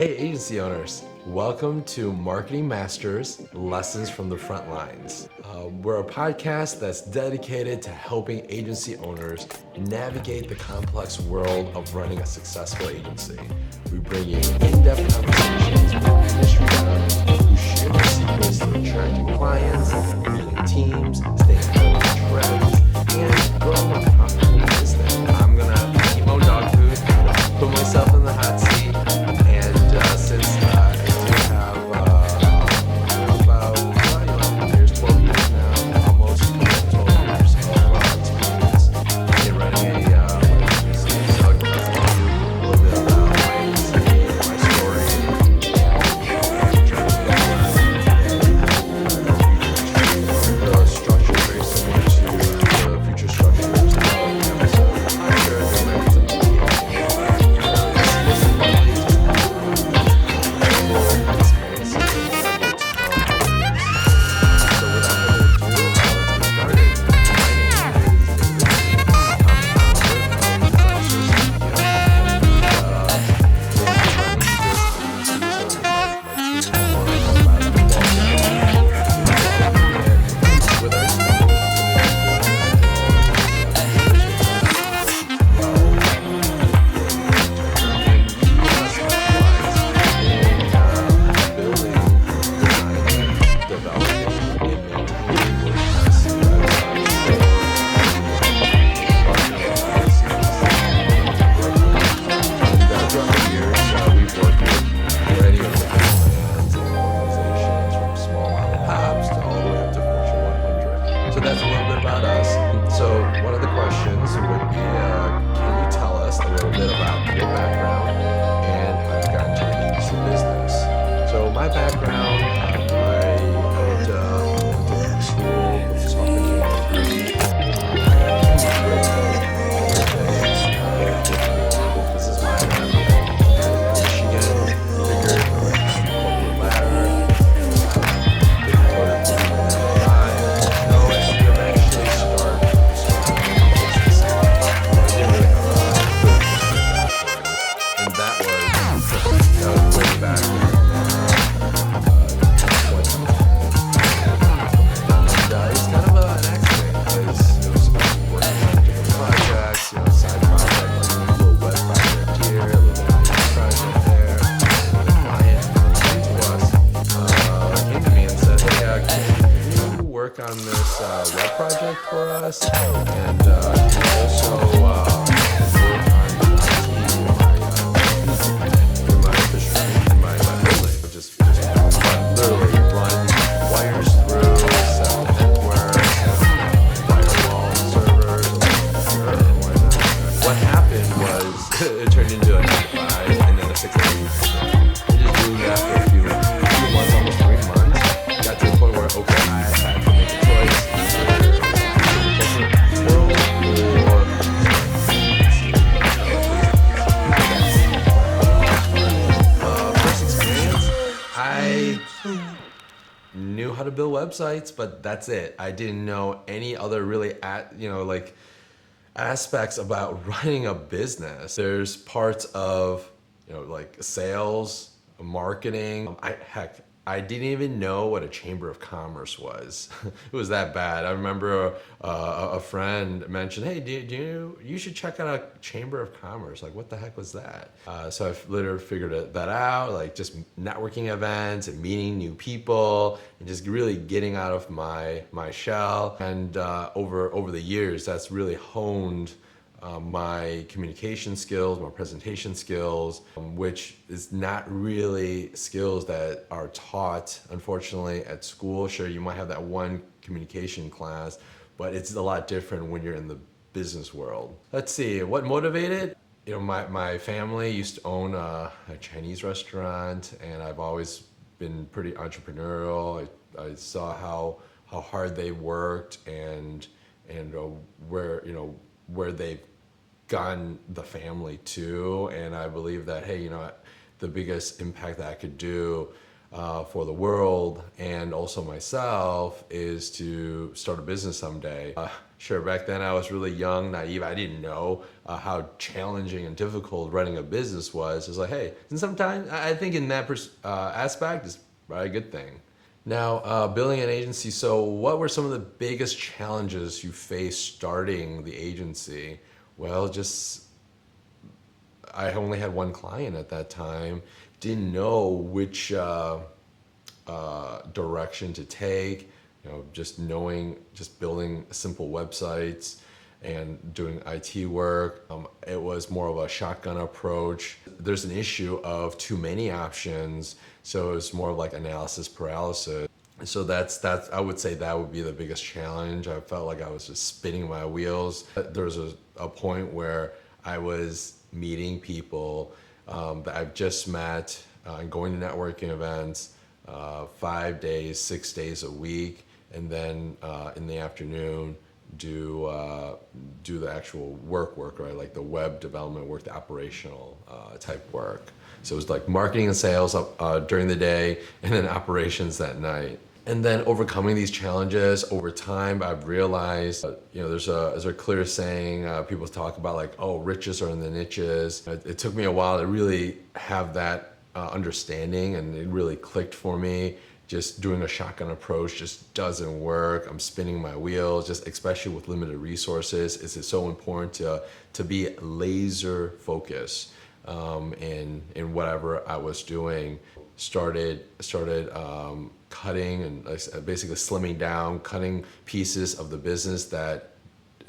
Hey, agency owners, welcome to Marketing Masters Lessons from the Front Lines. We're a podcast that's dedicated to helping agency owners navigate the complex world of running a successful agency. We bring you in-depth conversations with industry veterans who share their secrets to attracting clients, leading teams, staying ahead of the trends, and growing a profitable business. I'm gonna eat my dog food, put myself in the hot seat, and since I do have about 11 years, 12 years now, almost 12 years of experience in running a agency, so I'd love to tell you a little bit about my agency, my story, and the structure is very similar to the future structures of episode. I'm sure there might be some that's a little bit about us. So one of the questions would be, can you tell us a little bit about your background and how you got into the agency business? So my background, I went to school, sophomore degree. This is my Michigan, figured corporate ladder. On this web project for us, and also work on my building, which is literally run wires through, set up networks, firewall servers, and whatnot. What happened was it turned into a 9 to 5 and then a 6 to 8. I just doing that for a few months, almost 3 months. Got to the point where I had to make a choice. First experience, I knew how to build websites, but that's it. I didn't know any other really aspects about running a business. There's parts of like sales, marketing. I didn't even know what a chamber of commerce was. It was that bad. I remember a friend mentioned, "Hey, you should check out a chamber of commerce." Like, what the heck was that? So I literally figured that out, like just networking events and meeting new people and just really getting out of my shell. And over the years, that's really honed my communication skills, my presentation skills, which is not really skills that are taught, unfortunately, at school. Sure, you might have that one communication class, but it's a lot different when you're in the business world. Let's see, what motivated? My family used to own a Chinese restaurant, and I've always been pretty entrepreneurial. I saw how hard they worked and where they've gotten the family to, and I believe that, hey, the biggest impact that I could do for the world and also myself is to start a business someday. Sure, back then I was really young, naive. I didn't know how challenging and difficult running a business was. It's like, hey, and sometimes I think in that aspect, it's probably a good thing. Now, building an agency. So, what were some of the biggest challenges you faced starting the agency? Well, just I only had one client at that time. Didn't know which direction to take. Just building simple websites and doing IT work. It was more of a shotgun approach. There's an issue of too many options, so it's more of like analysis paralysis. So that's I would say that would be the biggest challenge. I felt like I was just spinning my wheels. There was a point where I was meeting people that I've just met and going to networking events 5 days, 6 days a week, and then in the afternoon do the actual work, right? Like the web development work, the operational type work. So it was like marketing and sales during the day, and then operations that night. And then overcoming these challenges over time, I've realized, there's a clear saying, people talk about like, oh, riches are in the niches. It took me a while to really have that understanding, and it really clicked for me. Just doing a shotgun approach just doesn't work. I'm spinning my wheels, just especially with limited resources. It's so important to be laser focused in whatever I was doing. Started cutting and basically slimming down, cutting pieces of the business that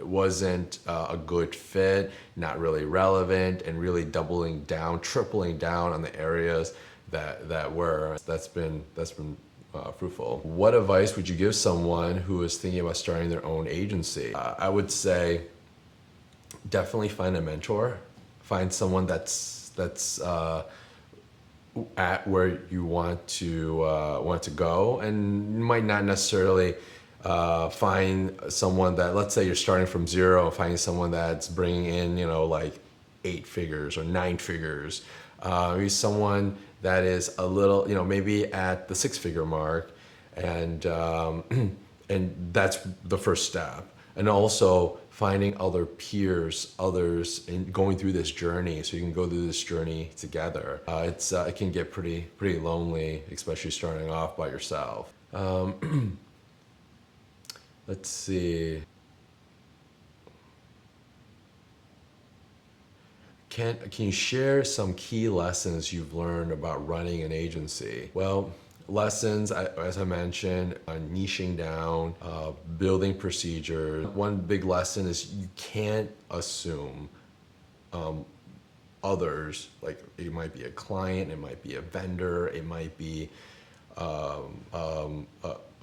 wasn't a good fit, not really relevant, and really doubling down, tripling down on the areas that were. That's been fruitful. What advice would you give someone who is thinking about starting their own agency? I would say definitely find a mentor, find someone that's at where you want to go, and you might not necessarily find someone that, let's say you're starting from zero, and finding someone that's bringing in like 8 figures or 9 figures. Maybe someone that is a little maybe at the 6-figure mark, and and that's the first step. And also finding other peers, others in going through this journey, so you can go through this journey together. It can get pretty lonely, especially starting off by yourself. Let's see. Can you share some key lessons you've learned about running an agency? Well, lessons, as I mentioned, niching down, building procedures. One big lesson is you can't assume others. Like, it might be a client, it might be a vendor, it might be a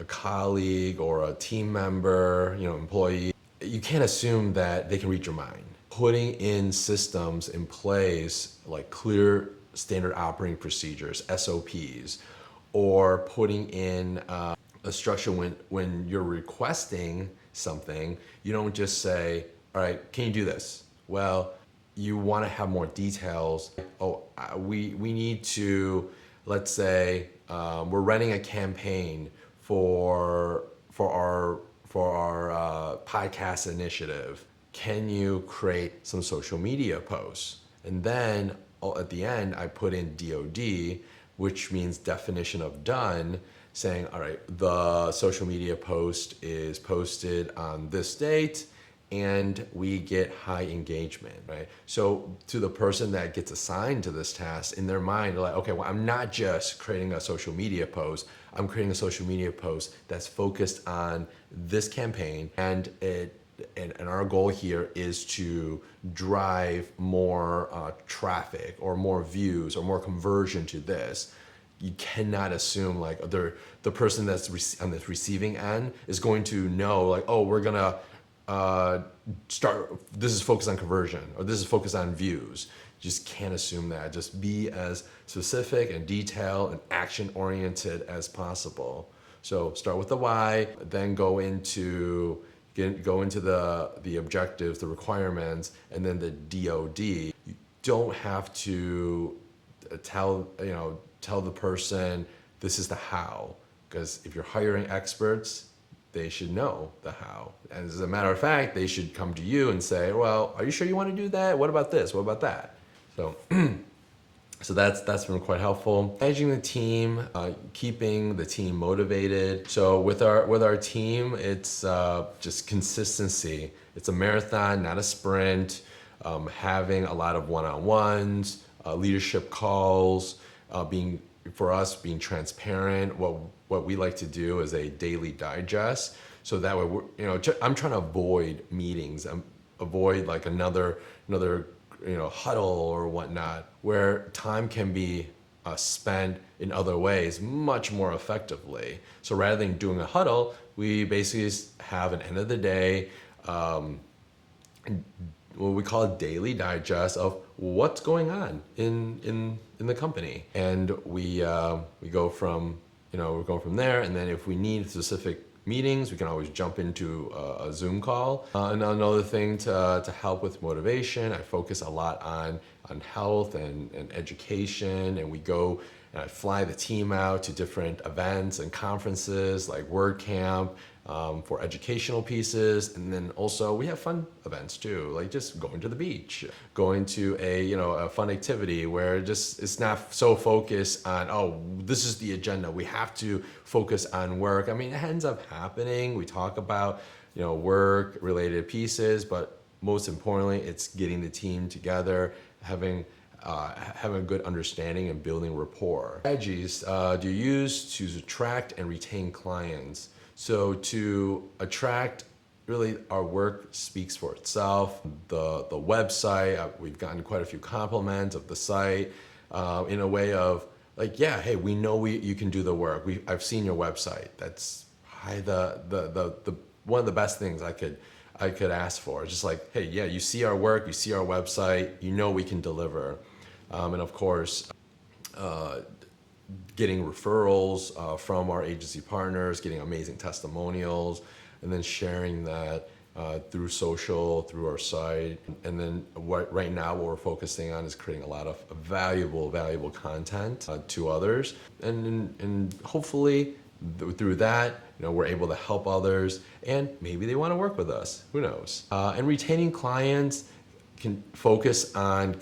colleague or a team member, employee. You can't assume that they can read your mind. Putting in systems in place, like clear standard operating procedures, SOPs, or putting in a structure when you're requesting something, you don't just say, all right, can you do this? Well, you want to have more details. Oh, we need to, let's say, we're running a campaign for our podcast initiative. Can you create some social media posts? And then at the end, I put in DOD, which means definition of done, saying, all right, the social media post is posted on this date, and we get high engagement, right? So to the person that gets assigned to this task, in their mind, they're like, okay, well, I'm not just creating a social media post, I'm creating a social media post that's focused on this campaign, and our goal here is to drive more traffic or more views or more conversion to this. You cannot assume like the person that's on the receiving end is going to know like, oh, we're gonna this is focused on conversion, or this is focused on views. You just can't assume that. Just be as specific and detailed and action oriented as possible. So start with the why, then go into the objectives, the requirements, and then the DOD. You don't have to tell the person this is the how, because if you're hiring experts, they should know the how. And as a matter of fact, they should come to you and say, well, are you sure you want to do that? What about this? What about that? So so that's been quite helpful. Managing the team, keeping the team motivated. So with our team, it's just consistency. It's a marathon, not a sprint. Having a lot of one-on-ones, leadership calls, being being transparent. What we like to do is a daily digest. So that way, I'm trying to avoid meetings, avoid like another huddle or whatnot, where time can be spent in other ways much more effectively. So rather than doing a huddle, we basically have an end of the day, what we call a daily digest of what's going on in the company, and we go from there. And then if we need specific meetings, we can always jump into a Zoom call. And another thing to help with motivation, I focus a lot on health and education, and we go and I fly the team out to different events and conferences like WordCamp, for educational pieces. And then also we have fun events too, like just going to the beach, going to a fun activity where it's not so focused on, oh, this is the agenda, we have to focus on work. I mean, it ends up happening. We talk about work related pieces, but most importantly, it's getting the team together, having a good understanding and building rapport. Strategies do you use to attract and retain clients? So to attract, really our work speaks for itself. The website, we've gotten quite a few compliments of the site, in a way of like, yeah, hey, we know you can do the work. I've seen your website. That's the one of the best things I could ask for. Just like, hey, yeah, you see our work, you see our website, you know we can deliver. And of course, getting referrals from our agency partners, getting amazing testimonials, and then sharing that through social, through our site. And then right now what we're focusing on is creating a lot of valuable content to others. And hopefully through that, we're able to help others, and maybe they want to work with us. Who knows? And retaining clients can focus on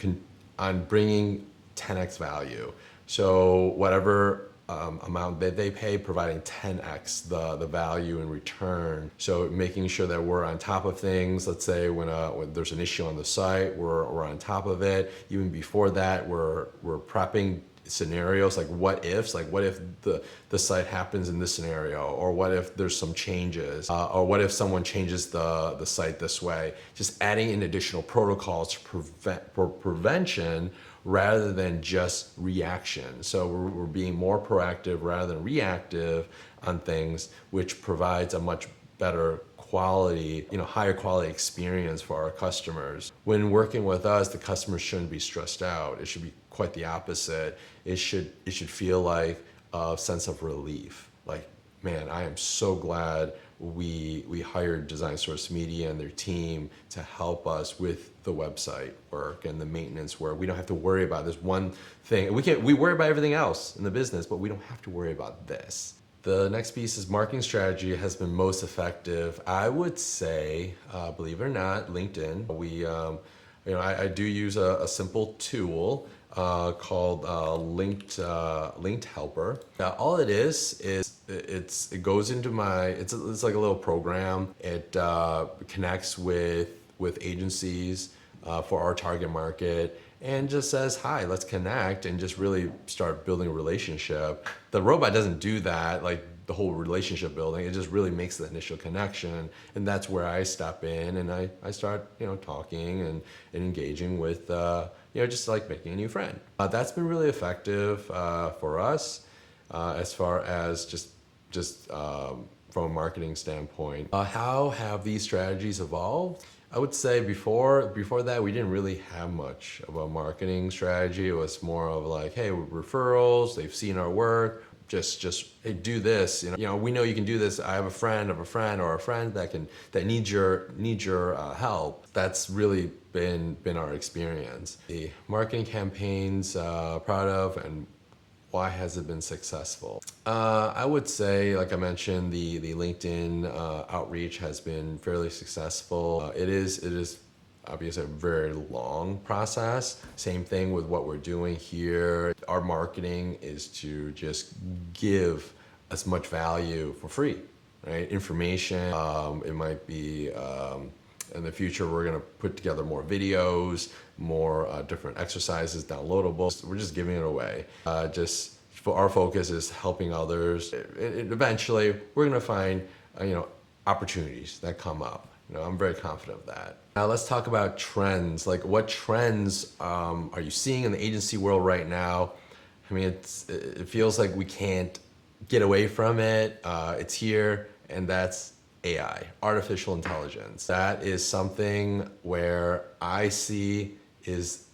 bringing 10x value. So whatever amount that they pay, providing 10x the value in return. So making sure that we're on top of things. Let's say when there's an issue on the site, we're on top of it. Even before that, we're prepping scenarios like what ifs, like what if the site happens in this scenario, or what if there's some changes, or what if someone changes the site this way. Just adding in additional protocols for prevention rather than just reaction. So we're being more proactive rather than reactive on things, which provides a much better quality, higher quality experience for our customers. When working with us, the customers shouldn't be stressed out. It should be quite the opposite. It should feel like a sense of relief. Like, man, I am so glad we hired Design Source Media and their team to help us with the website work and the maintenance work. We don't have to worry about this one thing. We worry about everything else in the business, but we don't have to worry about this. The next piece is marketing strategy has been most effective. I would say, believe it or not, LinkedIn. I do use a simple tool called Linked Helper. Now, all it is it goes into it's like a little program. It connects with agencies for our target market, and just says, hi, let's connect, and just really start building a relationship. The robot doesn't do that, like the whole relationship building. It just really makes the initial connection, and that's where I step in and I start talking and engaging with just like making a new friend. That's been really effective for us as far as just from a marketing standpoint. How have these strategies evolved? I would say before that, we didn't really have much of a marketing strategy. It was more of like, hey, referrals, they've seen our work, just hey, do this. We know you can do this. I have a friend of a friend or a friend that needs your help. That's really been our experience. The marketing campaigns, proud of, and Why has it been successful? I would say, like I mentioned, the LinkedIn outreach has been fairly successful. It is obviously a very long process. Same thing with what we're doing here. Our marketing is to just give as much value for free, right? Information. It might be. In the future, we're going to put together more videos, more different exercises, downloadables. We're just giving it away. Just for our focus is helping others. Eventually, we're going to find opportunities that come up. I'm very confident of that. Now let's talk about trends. Like, what trends are you seeing in the agency world right now? I mean, it feels like we can't get away from it. It's here, and that's AI, artificial intelligence. That is something where I see is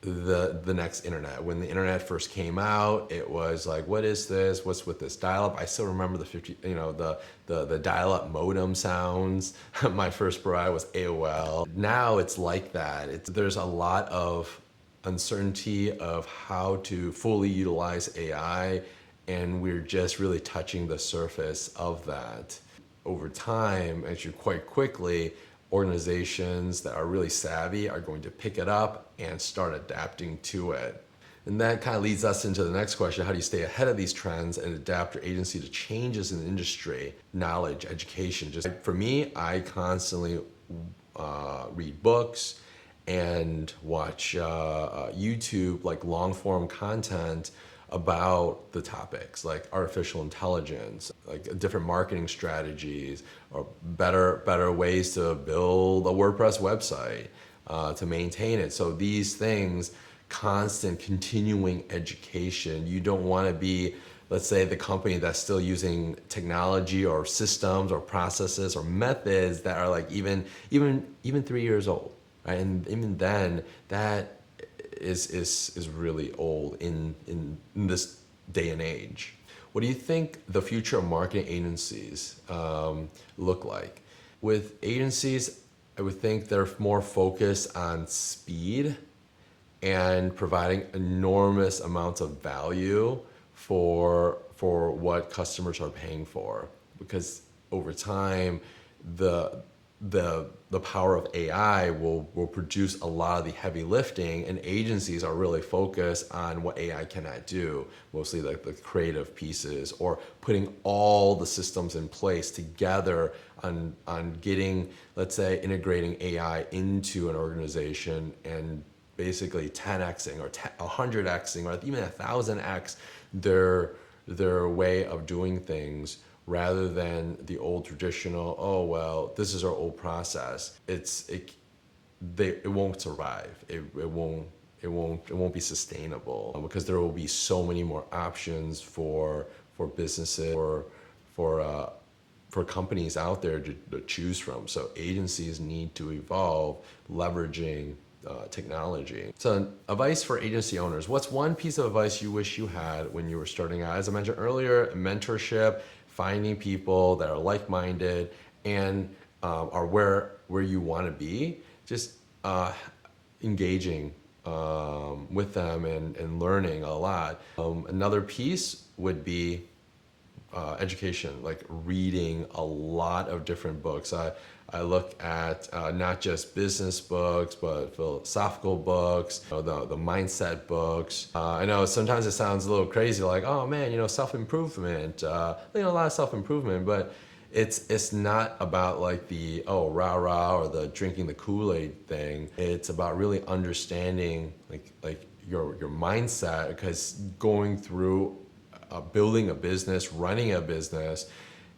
the next internet. When the internet first came out, it was like, what is this? What's with this dial-up? I still remember the dial-up modem sounds. My first provider was AOL. Now it's like that. There's a lot of uncertainty of how to fully utilize AI, and we're just really touching the surface of that. Over time, actually quite quickly, organizations that are really savvy are going to pick it up and start adapting to it. And that kind of leads us into the next question. How do you stay ahead of these trends and adapt your agency to changes in the industry, knowledge, education? Just for me, I constantly read books and watch YouTube, like long form content about the topics like artificial intelligence, like different marketing strategies, or better ways to build a WordPress website, to maintain it. So these things, constant continuing education. You don't want to be, let's say, the company that's still using technology or systems or processes or methods that are like even 3 years old, right? And even then, that is really old in this day and age. What do you think the future of marketing agencies look like? With agencies, I would think they're more focused on speed and providing enormous amounts of value for what customers are paying for, because over time the power of AI will produce a lot of the heavy lifting, and agencies are really focused on what AI cannot do, mostly like the creative pieces, or putting all the systems in place together on getting, let's say, integrating AI into an organization and basically 10xing or 100xing or even 1000x their way of doing things, rather than the old traditional, oh, well, this is our old process. It won't survive. It won't be sustainable, because there will be so many more options for businesses, for companies out there to choose from. So agencies need to evolve, leveraging technology. So advice for agency owners. What's one piece of advice you wish you had when you were starting out? As I mentioned earlier, mentorship, finding people that are like-minded and are where you want to be, just engaging with them and learning a lot. Another piece would be education, like reading a lot of different books. I look at not just business books, but philosophical books, the mindset books. I know sometimes it sounds a little crazy, like, oh man, self-improvement, a lot of self-improvement, but it's not about like the, oh, rah-rah, or the drinking the Kool-Aid thing. It's about really understanding like your mindset, because going through building a business, running a business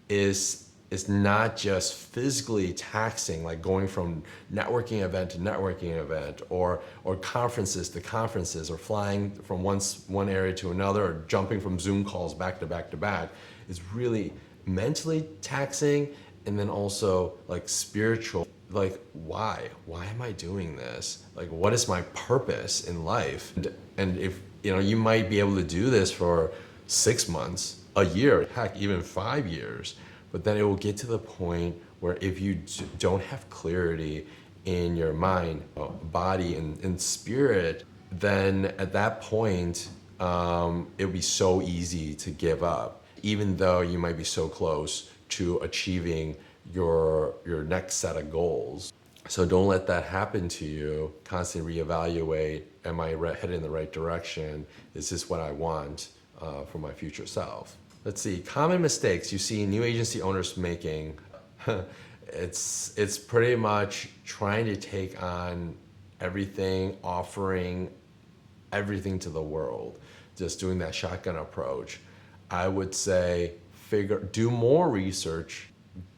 is not just physically taxing, like going from networking event to networking event, or conferences to conferences, or flying from one area to another, or jumping from Zoom calls back to back to back. It's really mentally taxing, and then also like spiritual. Like, why am I doing this? Like, what is my purpose in life? And if you might be able to do this for 6 months, a year, heck, even 5 years. But then it will get to the point where if you don't have clarity in your mind, body, and spirit, then at that point, it would be so easy to give up, even though you might be so close to achieving your next set of goals. So don't let that happen to you. Constantly reevaluate, am I headed in the right direction? Is this what I want for my future self? Let's see, common mistakes you see new agency owners making. It's pretty much trying to take on everything, offering everything to the world, just doing that shotgun approach. I would say do more research.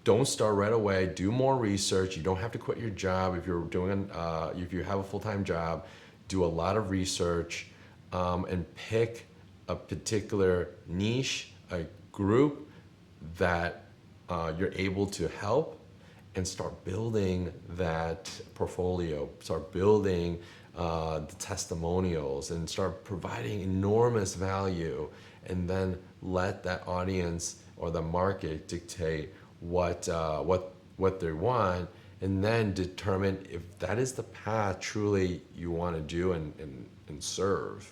Don't start right away. Do more research. You don't have to quit your job if you're doing if you have a full-time job. Do a lot of research and pick a particular niche, a group that you're able to help, and start building that portfolio. Start building the testimonials and start providing enormous value, and then let that audience or the market dictate what they want, and then determine if that is the path truly you want to do and serve,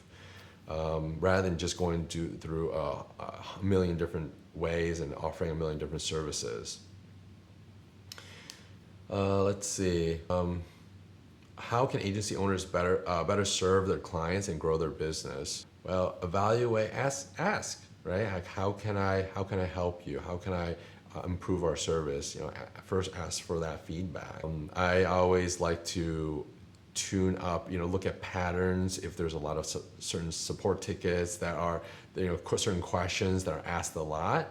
rather than just going through a million different ways and offering a million different services. Let's see. How can agency owners better serve their clients and grow their business? Well, evaluate, ask, right? Like, how can I help you? How can I improve our service? First ask for that feedback. I always like to tune up, look at patterns. If there's a lot of certain support tickets that are, certain questions that are asked a lot,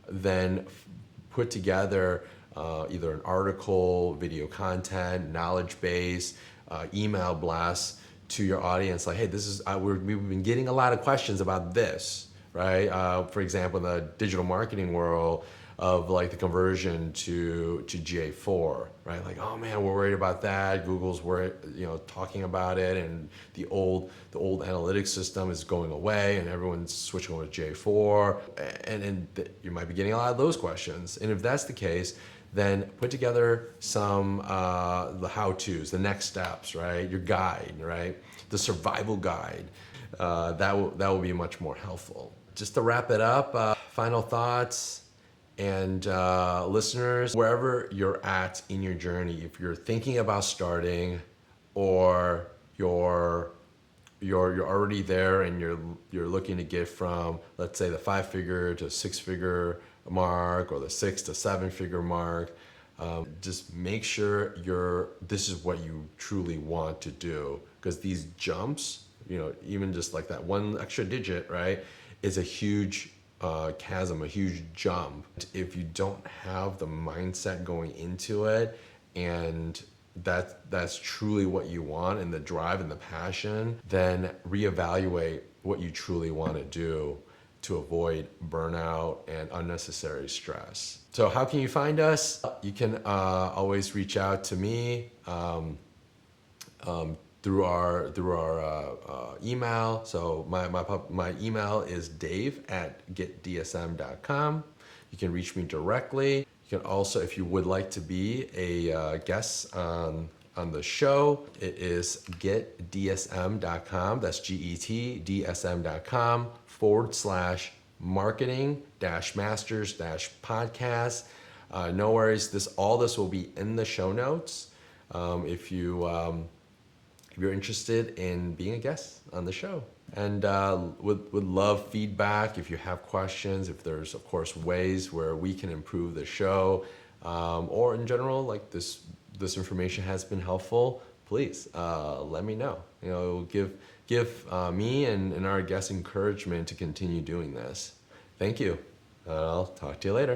then put together either an article, video content, knowledge base, email blasts to your audience, like, hey, this is we've been getting a lot of questions about this, right? For example, in the digital marketing world, of like the conversion to GA4, right? Like, oh man, we're worried about that. Google's worried, talking about it, and the old analytics system is going away, and everyone's switching over to GA4, and you might be getting a lot of those questions. And if that's the case, then put together some the how-tos, the next steps, right? Your guide, right? The survival guide. That will be much more helpful. Just to wrap it up, final thoughts. And listeners, wherever you're at in your journey, if you're thinking about starting, or you're already there and you're looking to get from, let's say, the 5-figure to 6-figure mark, or the 6 to 7-figure mark, just make sure this is what you truly want to do, because these jumps, even just like that one extra digit, right, is a huge chasm, a huge jump. If you don't have the mindset going into it, and that's truly what you want, and the drive and the passion, then reevaluate what you truly want to do to avoid burnout and unnecessary stress. So how can you find us? You can always reach out to me through our email. So my email is dave@getdsm.com. You can reach me directly. You can also, if you would like to be a guest on the show, it is getdsm.com. That's getdsm.com/marketing-masters-podcast. No worries. All this will be in the show notes. If you're interested in being a guest on the show, and would love feedback if you have questions, if there's, of course, ways where we can improve the show, or in general, like this information has been helpful, please let me know. Give me and our guests encouragement to continue doing this. Thank you. I'll talk to you later.